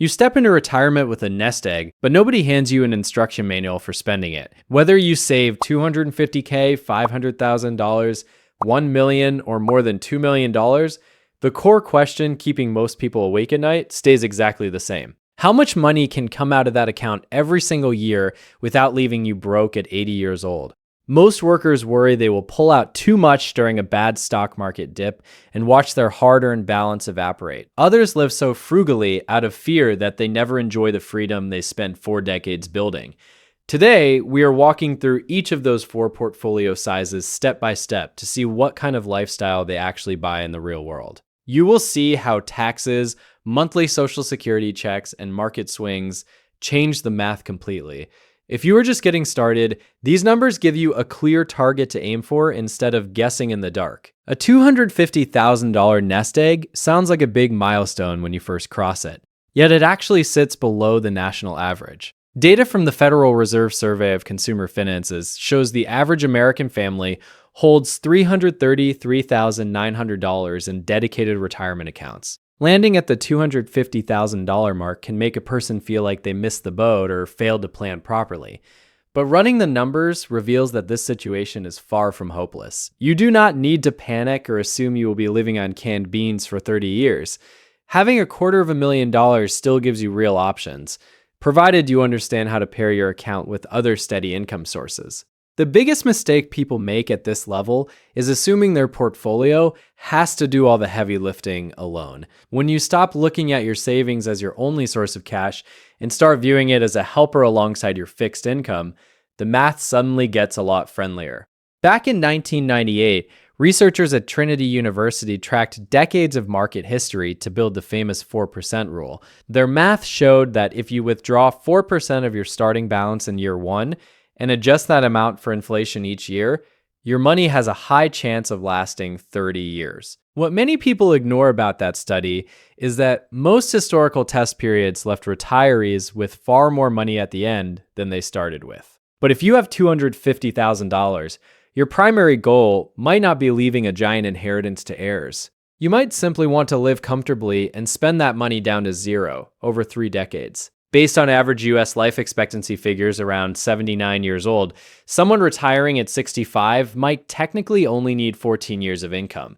You step into retirement with a nest egg, but nobody hands you an instruction manual for spending it. Whether you save $250K, $500,000, $1 million, or more than $2 million, the core question keeping most people awake at night stays exactly the same. How much money can come out of that account every single year without leaving you broke at 80 years old? Most workers worry they will pull out too much during a bad stock market dip and watch their hard-earned balance evaporate. Others live so frugally out of fear that they never enjoy the freedom they spent 4 decades building. Today, we are walking through each of those 4 portfolio sizes step by step to see what kind of lifestyle they actually buy in the real world. You will see how taxes, monthly Social Security checks, and market swings change the math completely. If you are just getting started, these numbers give you a clear target to aim for instead of guessing in the dark. A $250,000 nest egg sounds like a big milestone when you first cross it, yet it actually sits below the national average. Data from the Federal Reserve Survey of Consumer Finances shows the average American family holds $333,900 in dedicated retirement accounts. Landing at the $250,000 mark can make a person feel like they missed the boat or failed to plan properly. But running the numbers reveals that this situation is far from hopeless. You do not need to panic or assume you will be living on canned beans for 30 years. Having $250,000 still gives you real options, provided you understand how to pair your account with other steady income sources. The biggest mistake people make at this level is assuming their portfolio has to do all the heavy lifting alone. When you stop looking at your savings as your only source of cash and start viewing it as a helper alongside your fixed income, the math suddenly gets a lot friendlier. Back in 1998, researchers at Trinity University tracked decades of market history to build the famous 4% rule. Their math showed that if you withdraw 4% of your starting balance in year 1, and adjust that amount for inflation each year, your money has a high chance of lasting 30 years. What many people ignore about that study is that most historical test periods left retirees with far more money at the end than they started with. But if you have $250,000, your primary goal might not be leaving a giant inheritance to heirs. You might simply want to live comfortably and spend that money down to zero over 3 decades. Based on average US life expectancy figures around 79 years old, someone retiring at 65 might technically only need 14 years of income.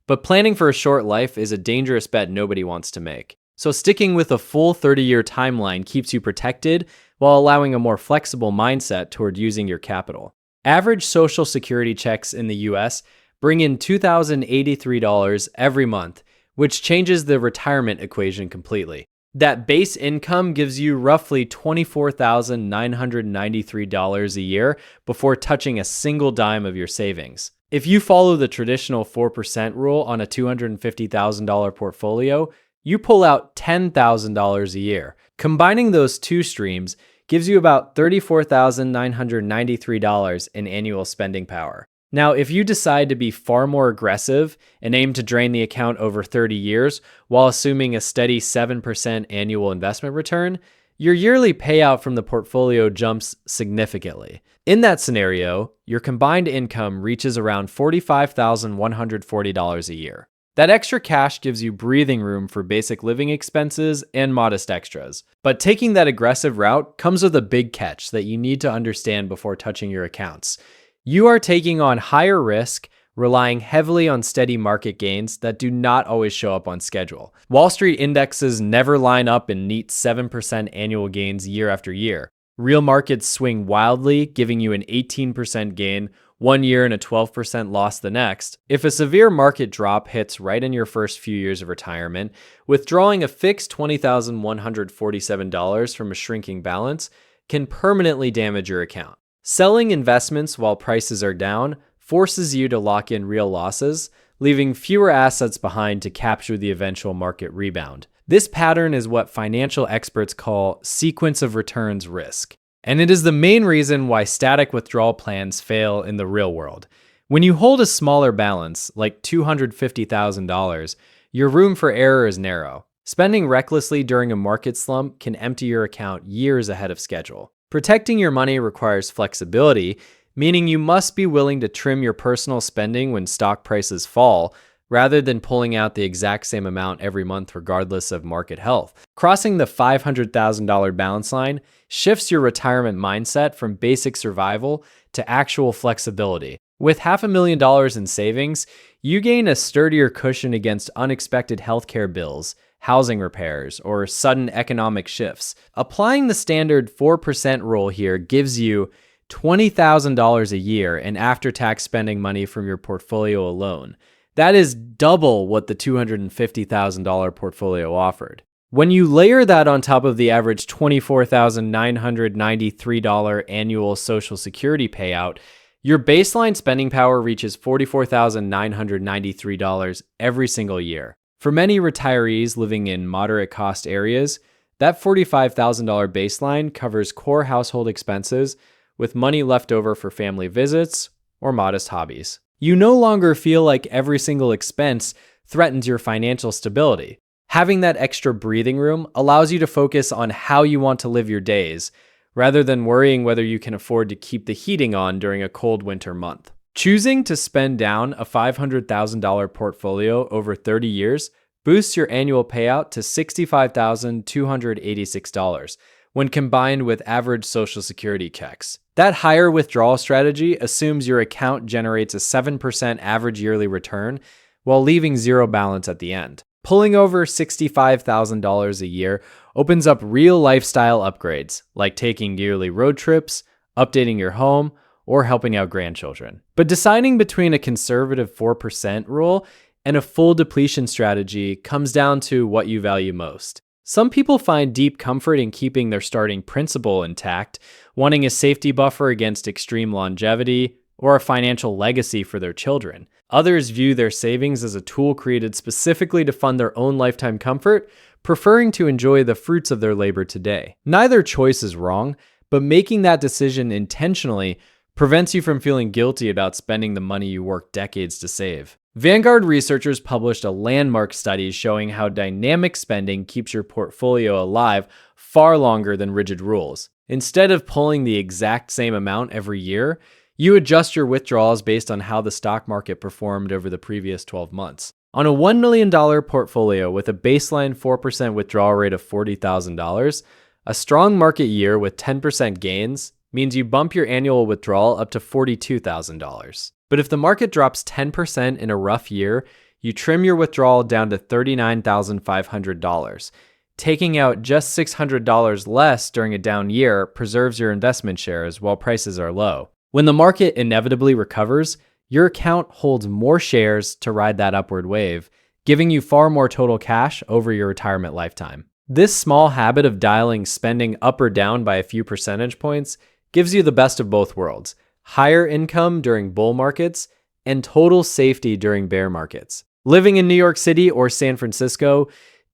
But planning for a short life is a dangerous bet nobody wants to make. So sticking with a full 30-year timeline keeps you protected while allowing a more flexible mindset toward using your capital. Average Social Security checks in the US bring in $2,083 every month, which changes the retirement equation completely. That base income gives you roughly $24,993 a year before touching a single dime of your savings. If you follow the traditional 4% rule on a $250,000 portfolio, you pull out $10,000 a year. Combining those two streams gives you about $34,993 in annual spending power. Now, if you decide to be far more aggressive and aim to drain the account over 30 years while assuming a steady 7% annual investment return, your yearly payout from the portfolio jumps significantly. In that scenario, your combined income reaches around $45,140 a year. That extra cash gives you breathing room for basic living expenses and modest extras. But taking that aggressive route comes with a big catch that you need to understand before touching your accounts. You are taking on higher risk, relying heavily on steady market gains that do not always show up on schedule. Wall Street indexes never line up in neat 7% annual gains year after year. Real markets swing wildly, giving you an 18% gain one year and a 12% loss the next. If a severe market drop hits right in your first few years of retirement, withdrawing a fixed $20,147 from a shrinking balance can permanently damage your account. Selling investments while prices are down forces you to lock in real losses, leaving fewer assets behind to capture the eventual market rebound. This pattern is what financial experts call sequence of returns risk, and it is the main reason why static withdrawal plans fail in the real world. When you hold a smaller balance, like $250,000, your room for error is narrow. Spending recklessly during a market slump can empty your account years ahead of schedule. Protecting your money requires flexibility, meaning you must be willing to trim your personal spending when stock prices fall, rather than pulling out the exact same amount every month regardless of market health. Crossing the $500,000 balance line shifts your retirement mindset from basic survival to actual flexibility. With $500,000 in savings, you gain a sturdier cushion against unexpected healthcare bills, housing repairs, or sudden economic shifts. Applying the standard 4% rule here gives you $20,000 a year in after-tax spending money from your portfolio alone. That is double what the $250,000 portfolio offered. When you layer that on top of the average $24,993 annual Social Security payout, your baseline spending power reaches $44,993 every single year. For many retirees living in moderate cost areas, that $45,000 baseline covers core household expenses with money left over for family visits or modest hobbies. You no longer feel like every single expense threatens your financial stability. Having that extra breathing room allows you to focus on how you want to live your days, rather than worrying whether you can afford to keep the heating on during a cold winter month. Choosing to spend down a $500,000 portfolio over 30 years boosts your annual payout to $65,286 when combined with average Social Security checks. That higher withdrawal strategy assumes your account generates a 7% average yearly return while leaving zero balance at the end. Pulling over $65,000 a year opens up real lifestyle upgrades, like taking yearly road trips, updating your home, or helping out grandchildren. But deciding between a conservative 4% rule and a full depletion strategy comes down to what you value most. Some people find deep comfort in keeping their starting principal intact, wanting a safety buffer against extreme longevity or a financial legacy for their children. Others view their savings as a tool created specifically to fund their own lifetime comfort, preferring to enjoy the fruits of their labor today. Neither choice is wrong, but making that decision intentionally prevents you from feeling guilty about spending the money you worked decades to save. Vanguard researchers published a landmark study showing how dynamic spending keeps your portfolio alive far longer than rigid rules. Instead of pulling the exact same amount every year, you adjust your withdrawals based on how the stock market performed over the previous 12 months. On a $1 million portfolio with a baseline 4% withdrawal rate of $40,000, a strong market year with 10% gains means you bump your annual withdrawal up to $42,000. But if the market drops 10% in a rough year, you trim your withdrawal down to $39,500. Taking out just $600 less during a down year preserves your investment shares while prices are low. When the market inevitably recovers, your account holds more shares to ride that upward wave, giving you far more total cash over your retirement lifetime. This small habit of dialing spending up or down by a few percentage points gives you the best of both worlds: higher income during bull markets and total safety during bear markets. Living in New York City or San Francisco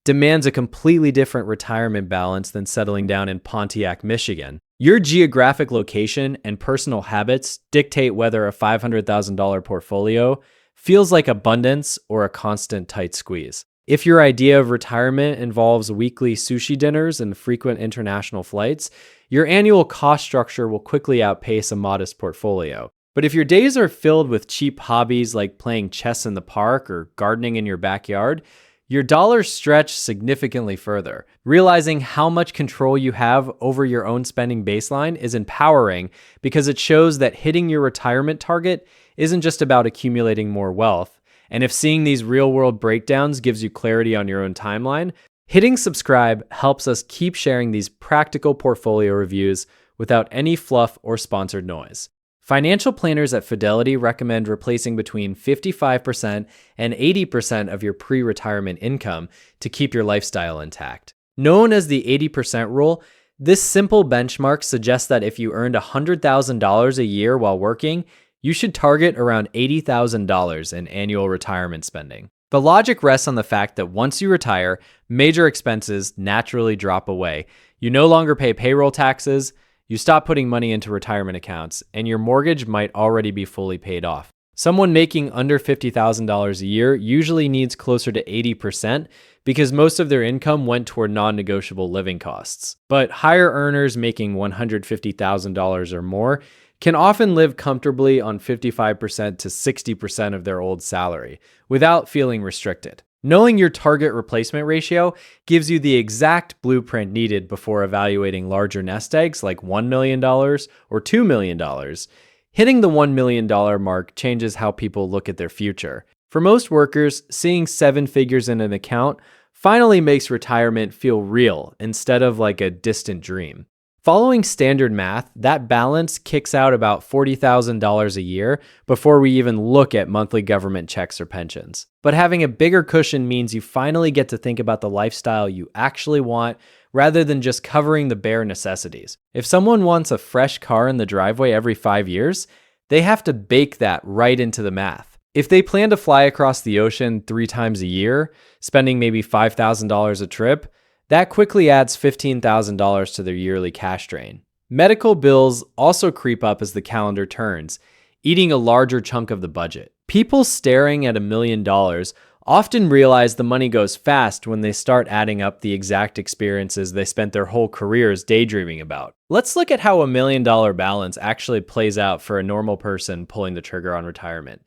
demands a completely different retirement balance than settling down in Pontiac, Michigan. Your geographic location and personal habits dictate whether a $500,000 portfolio feels like abundance or a constant tight squeeze. If your idea of retirement involves weekly sushi dinners and frequent international flights, your annual cost structure will quickly outpace a modest portfolio. But if your days are filled with cheap hobbies like playing chess in the park or gardening in your backyard, your dollars stretch significantly further. Realizing how much control you have over your own spending baseline is empowering because it shows that hitting your retirement target isn't just about accumulating more wealth. And if seeing these real-world breakdowns gives you clarity on your own timeline, hitting subscribe helps us keep sharing these practical portfolio reviews without any fluff or sponsored noise. Financial planners at Fidelity recommend replacing between 55% and 80% of your pre-retirement income to keep your lifestyle intact. Known as the 80% rule, this simple benchmark suggests that if you earned $100,000 a year while working, you should target around $80,000 in annual retirement spending. The logic rests on the fact that once you retire, major expenses naturally drop away. You no longer pay payroll taxes, you stop putting money into retirement accounts, and your mortgage might already be fully paid off. Someone making under $50,000 a year usually needs closer to 80% because most of their income went toward non-negotiable living costs. But higher earners making $150,000 or more can often live comfortably on 55% to 60% of their old salary without feeling restricted. Knowing your target replacement ratio gives you the exact blueprint needed before evaluating larger nest eggs like $1 million or $2 million. Hitting the $1 million mark changes how people look at their future. For most workers, seeing 7 figures in an account finally makes retirement feel real instead of like a distant dream. Following standard math, that balance kicks out about $40,000 a year before we even look at monthly government checks or pensions. But having a bigger cushion means you finally get to think about the lifestyle you actually want rather than just covering the bare necessities. If someone wants a fresh car in the driveway every 5 years, they have to bake that right into the math. If they plan to fly across the ocean 3 times a year, spending maybe $5,000 a trip, that quickly adds $15,000 to their yearly cash drain. Medical bills also creep up as the calendar turns, eating a larger chunk of the budget. People staring at $1 million often realize the money goes fast when they start adding up the exact experiences they spent their whole careers daydreaming about. Let's look at how $1 million balance actually plays out for a normal person pulling the trigger on retirement.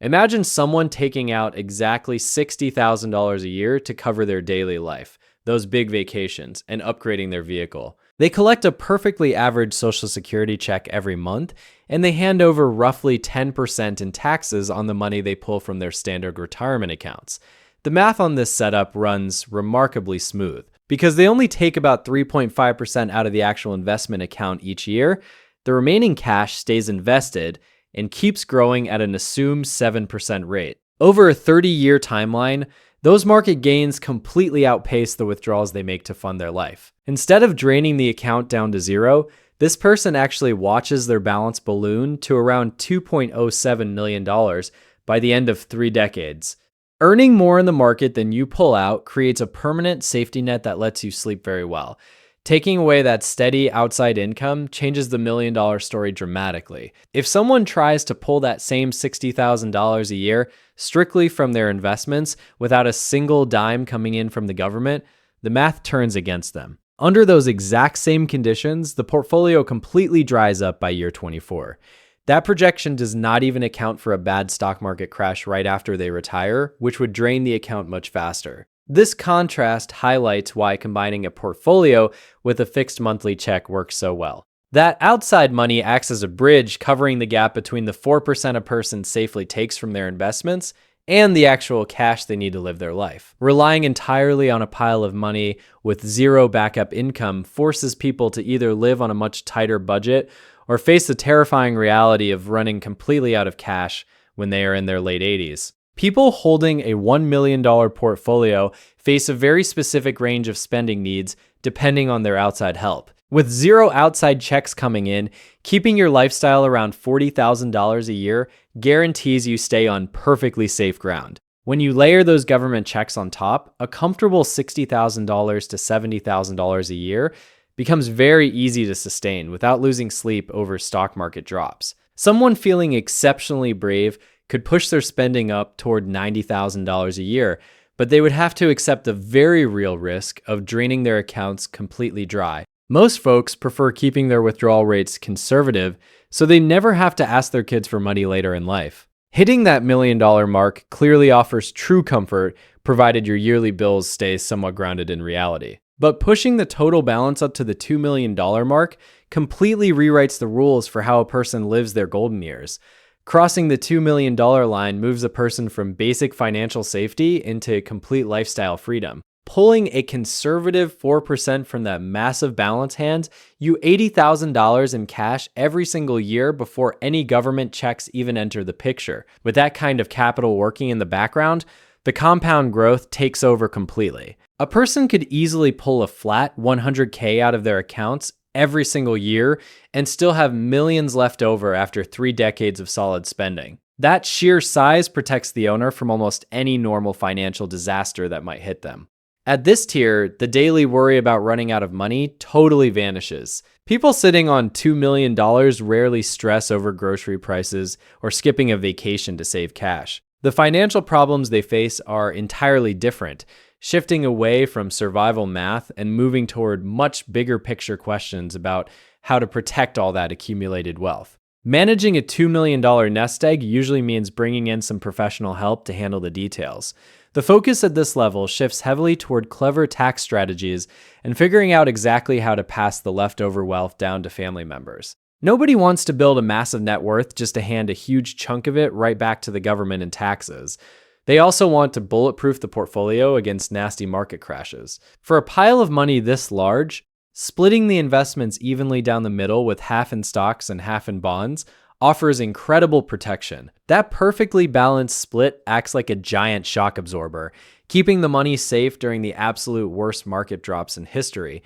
Imagine someone taking out exactly $60,000 a year to cover their daily life, those big vacations, and upgrading their vehicle. They collect a perfectly average Social Security check every month, and they hand over roughly 10% in taxes on the money they pull from their standard retirement accounts. The math on this setup runs remarkably smooth. Because they only take about 3.5% out of the actual investment account each year, the remaining cash stays invested and keeps growing at an assumed 7% rate. Over a 30-year timeline, those market gains completely outpace the withdrawals they make to fund their life. Instead of draining the account down to zero, this person actually watches their balance balloon to around $2.07 million by the end of 3 decades. Earning more in the market than you pull out creates a permanent safety net that lets you sleep very well. Taking away that steady outside income changes the $1 million story dramatically. If someone tries to pull that same $60,000 a year strictly from their investments without a single dime coming in from the government, the math turns against them. Under those exact same conditions, the portfolio completely dries up by year 24. That projection does not even account for a bad stock market crash right after they retire, which would drain the account much faster. This contrast highlights why combining a portfolio with a fixed monthly check works so well. That outside money acts as a bridge covering the gap between the 4% a person safely takes from their investments and the actual cash they need to live their life. Relying entirely on a pile of money with zero backup income forces people to either live on a much tighter budget or face the terrifying reality of running completely out of cash when they are in their late 80s. People holding a $1 million portfolio face a very specific range of spending needs depending on their outside help. With zero outside checks coming in, keeping your lifestyle around $40,000 a year guarantees you stay on perfectly safe ground. When you layer those government checks on top, a comfortable $60,000 to $70,000 a year becomes very easy to sustain without losing sleep over stock market drops. Someone feeling exceptionally brave could push their spending up toward $90,000 a year, but they would have to accept the very real risk of draining their accounts completely dry. Most folks prefer keeping their withdrawal rates conservative, so they never have to ask their kids for money later in life. Hitting that $1 million mark clearly offers true comfort, provided your yearly bills stay somewhat grounded in reality. But pushing the total balance up to the $2 million mark completely rewrites the rules for how a person lives their golden years. Crossing the $2 million line moves a person from basic financial safety into complete lifestyle freedom. Pulling a conservative 4% from that massive balance hands you $80,000 in cash every single year before any government checks even enter the picture. With that kind of capital working in the background, the compound growth takes over completely. A person could easily pull a flat $100K out of their accounts every single year and still have millions left over after 3 decades of solid spending. That sheer size protects the owner from almost any normal financial disaster that might hit them. At this tier, the daily worry about running out of money totally vanishes. People sitting on $2 million rarely stress over grocery prices or skipping a vacation to save cash. The financial problems they face are entirely different, shifting away from survival math and moving toward much bigger picture questions about how to protect all that accumulated wealth. Managing a $2 million nest egg usually means bringing in some professional help to handle the details. The focus at this level shifts heavily toward clever tax strategies and figuring out exactly how to pass the leftover wealth down to family members. Nobody wants to build a massive net worth just to hand a huge chunk of it right back to the government in taxes. They also want to bulletproof the portfolio against nasty market crashes. For a pile of money this large, splitting the investments evenly down the middle with half in stocks and half in bonds offers incredible protection. That perfectly balanced split acts like a giant shock absorber, keeping the money safe during the absolute worst market drops in history.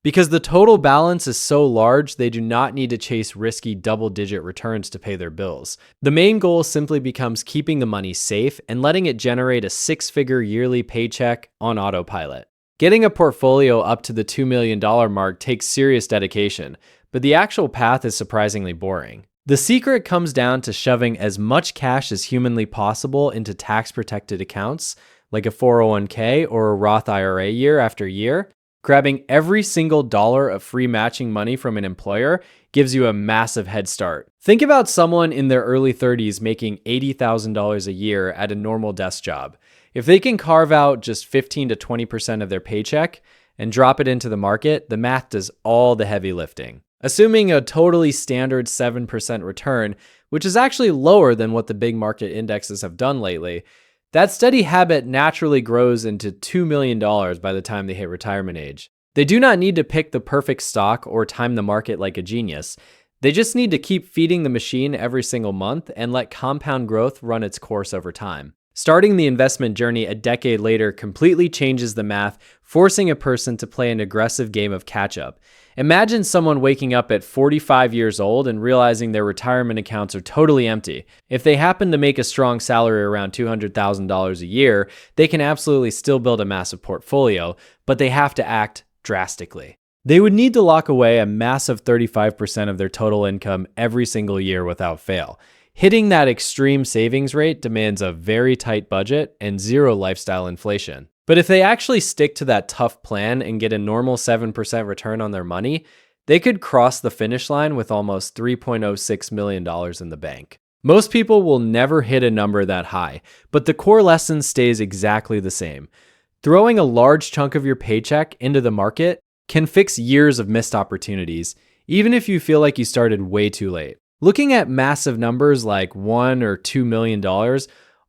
Because the total balance is so large, they do not need to chase risky double-digit returns to pay their bills. The main goal simply becomes keeping the money safe and letting it generate a six-figure yearly paycheck on autopilot. Getting a portfolio up to the $2 million mark takes serious dedication, but the actual path is surprisingly boring. The secret comes down to shoving as much cash as humanly possible into tax-protected accounts, like a 401k or a Roth IRA year after year. Grabbing every single dollar of free matching money from an employer gives you a massive head start. Think about someone in their early 30s making $80,000 a year at a normal desk job. If they can carve out just 15 to 20% of their paycheck and drop it into the market, the math does all the heavy lifting. Assuming a totally standard 7% return, which is actually lower than what the big market indexes have done lately, that steady habit naturally grows into $2 million by the time they hit retirement age. They do not need to pick the perfect stock or time the market like a genius. They just need to keep feeding the machine every single month and let compound growth run its course over time. Starting the investment journey a decade later completely changes the math, forcing a person to play an aggressive game of catch-up. Imagine someone waking up at 45 years old and realizing their retirement accounts are totally empty. If they happen to make a strong salary around $200,000 a year, they can absolutely still build a massive portfolio, but they have to act drastically. They would need to lock away a massive 35% of their total income every single year without fail. Hitting that extreme savings rate demands a very tight budget and zero lifestyle inflation. But if they actually stick to that tough plan and get a normal 7% return on their money, they could cross the finish line with almost $3.06 million in the bank. Most people will never hit a number that high, but the core lesson stays exactly the same. Throwing a large chunk of your paycheck into the market can fix years of missed opportunities, even if you feel like you started way too late. Looking at massive numbers like $1 or $2 million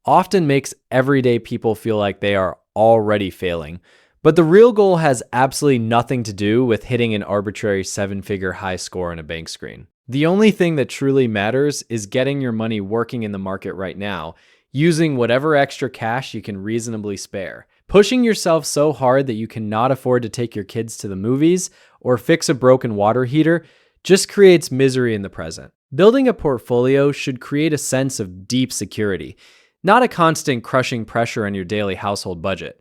often makes everyday people feel like they are already failing. But the real goal has absolutely nothing to do with hitting an arbitrary 7-figure high score on a bank screen. The only thing that truly matters is getting your money working in the market right now, using whatever extra cash you can reasonably spare. Pushing yourself so hard that you cannot afford to take your kids to the movies or fix a broken water heater just creates misery in the present. Building a portfolio should create a sense of deep security, not a constant crushing pressure on your daily household budget.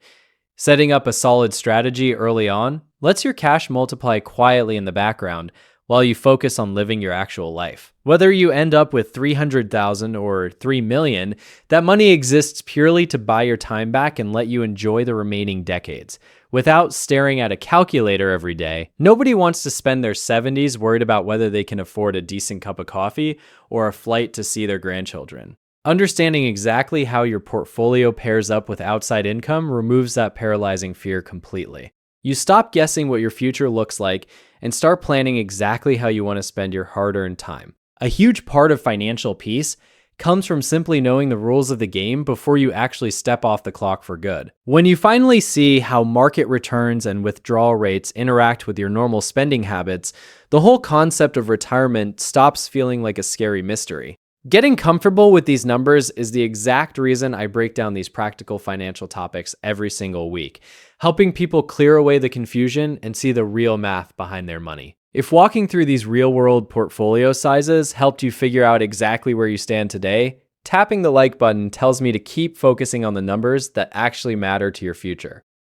Setting up a solid strategy early on lets your cash multiply quietly in the background while you focus on living your actual life. Whether you end up with $300,000 or $3 million, that money exists purely to buy your time back and let you enjoy the remaining decades. Without staring at a calculator every day, nobody wants to spend their 70s worried about whether they can afford a decent cup of coffee or a flight to see their grandchildren. Understanding exactly how your portfolio pairs up with outside income removes that paralyzing fear completely. You stop guessing what your future looks like and start planning exactly how you want to spend your hard-earned time. A huge part of financial peace comes from simply knowing the rules of the game before you actually step off the clock for good. When you finally see how market returns and withdrawal rates interact with your normal spending habits, the whole concept of retirement stops feeling like a scary mystery. Getting comfortable with these numbers is the exact reason I break down these practical financial topics every single week, helping people clear away the confusion and see the real math behind their money. If walking through these real-world portfolio sizes helped you figure out exactly where you stand today, tapping the like button tells me to keep focusing on the numbers that actually matter to your future.